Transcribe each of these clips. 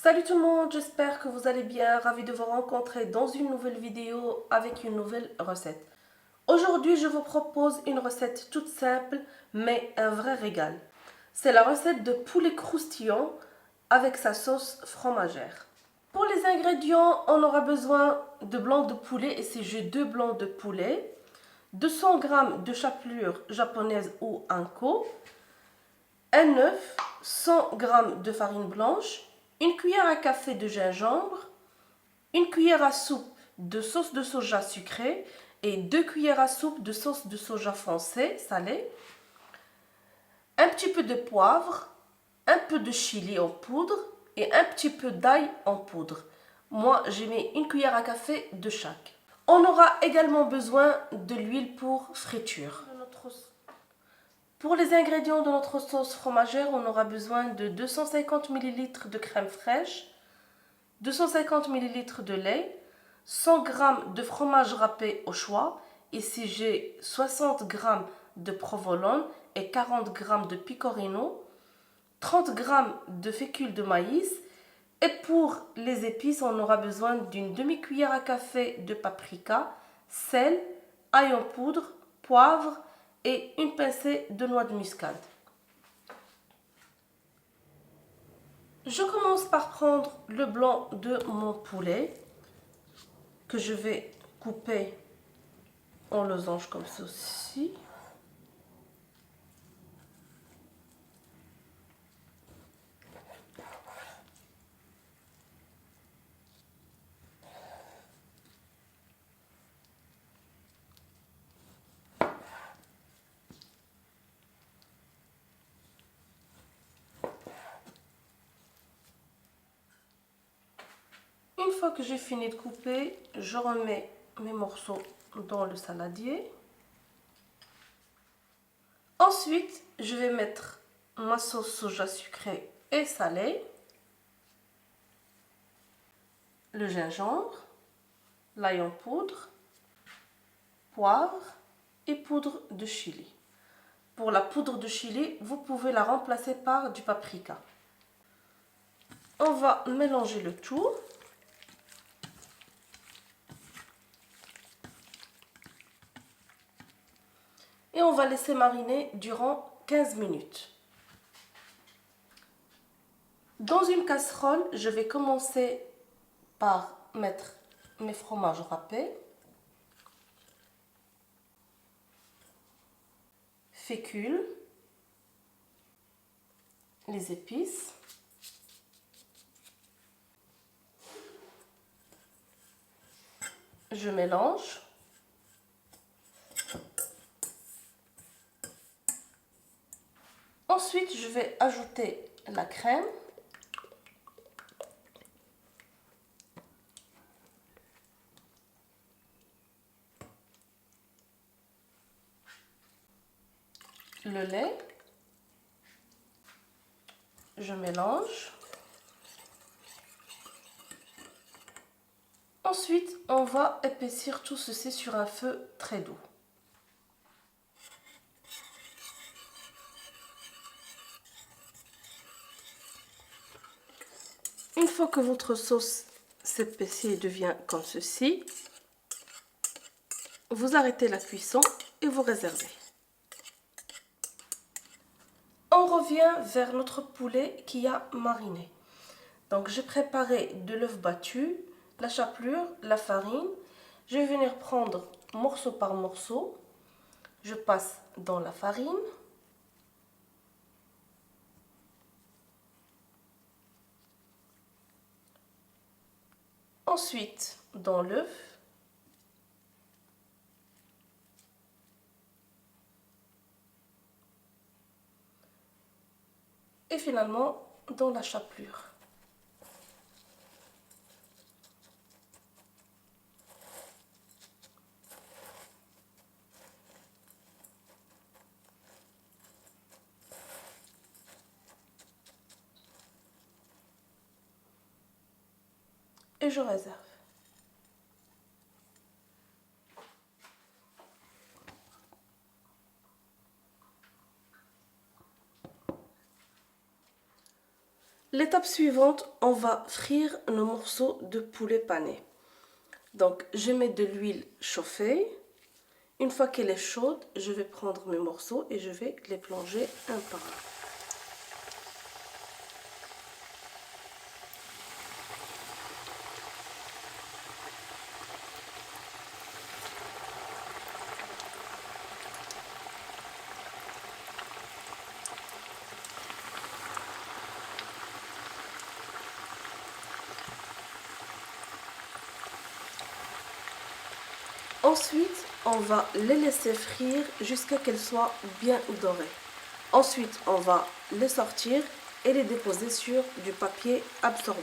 Salut tout le monde, j'espère que vous allez bien, ravi de vous rencontrer dans une nouvelle vidéo avec une nouvelle recette. Aujourd'hui, je vous propose une recette toute simple, mais un vrai régal. C'est la recette de poulet croustillant avec sa sauce fromagère. Pour les ingrédients, on aura besoin de blanc de poulet, et c'est j'ai deux blancs de poulet, 200 g de chapelure japonaise ou anko, un œuf, 100 g de farine blanche, une cuillère à café de gingembre, une cuillère à soupe de sauce de soja sucrée et 2 cuillères à soupe de sauce de soja foncée salée, un petit peu de poivre, un peu de chili en poudre et un petit peu d'ail en poudre. Moi, j'ai mis une cuillère à café de chaque. On aura également besoin de l'huile pour friture. Pour les ingrédients de notre sauce fromagère, on aura besoin de 250 ml de crème fraîche, 250 ml de lait, 100 g de fromage râpé au choix. Ici, j'ai 60 g de provolone et 40 g de pecorino, 30 g de fécule de maïs. Et pour les épices, on aura besoin d'une demi-cuillère à café de paprika, sel, ail en poudre, poivre et une pincée de noix de muscade. Je commence par prendre le blanc de mon poulet que je vais couper en losange comme ceci. Une fois que j'ai fini de couper, je remets mes morceaux dans le saladier. Ensuite, je vais mettre ma sauce soja sucrée et salée, le gingembre, l'ail en poudre, poivre et poudre de chili. Pour la poudre de chili, vous pouvez la remplacer par du paprika. On va mélanger le tout. Et on va laisser mariner durant 15 minutes. Dans une casserole, je vais commencer par mettre mes fromages râpés, fécule, les épices, je mélange. Ensuite, je vais ajouter la crème, le lait, je mélange. Ensuite, on va épaissir tout ceci sur un feu très doux. Une fois que votre sauce s'épaissit et devient comme ceci, vous arrêtez la cuisson et vous réservez. On revient vers notre poulet qui a mariné. Donc j'ai préparé de l'œuf battu, la chapelure, la farine. Je vais venir prendre morceau par morceau. Je passe dans la farine. Ensuite dans l'œuf. Et finalement dans la chapelure. Et je réserve. L'étape suivante, on va frire nos morceaux de poulet pané. Donc, je mets de l'huile chauffée. Une fois qu'elle est chaude, je vais prendre mes morceaux et je vais les plonger un par un. Ensuite, on va les laisser frire jusqu'à qu'elles soient bien dorées. Ensuite, on va les sortir et les déposer sur du papier absorbant.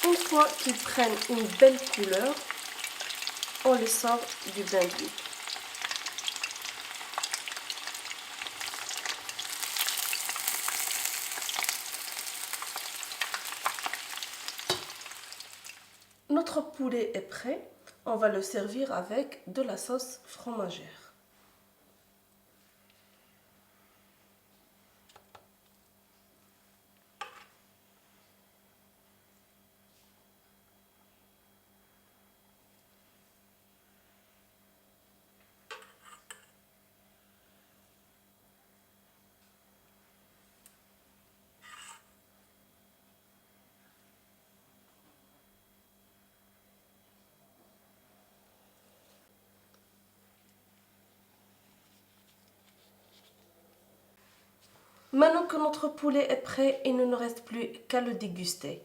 Une fois qu'ils prennent une belle couleur, on les sort du bain d'huile. Notre poulet est prêt, on va le servir avec de la sauce fromagère. Maintenant que notre poulet est prêt, il ne nous reste plus qu'à le déguster.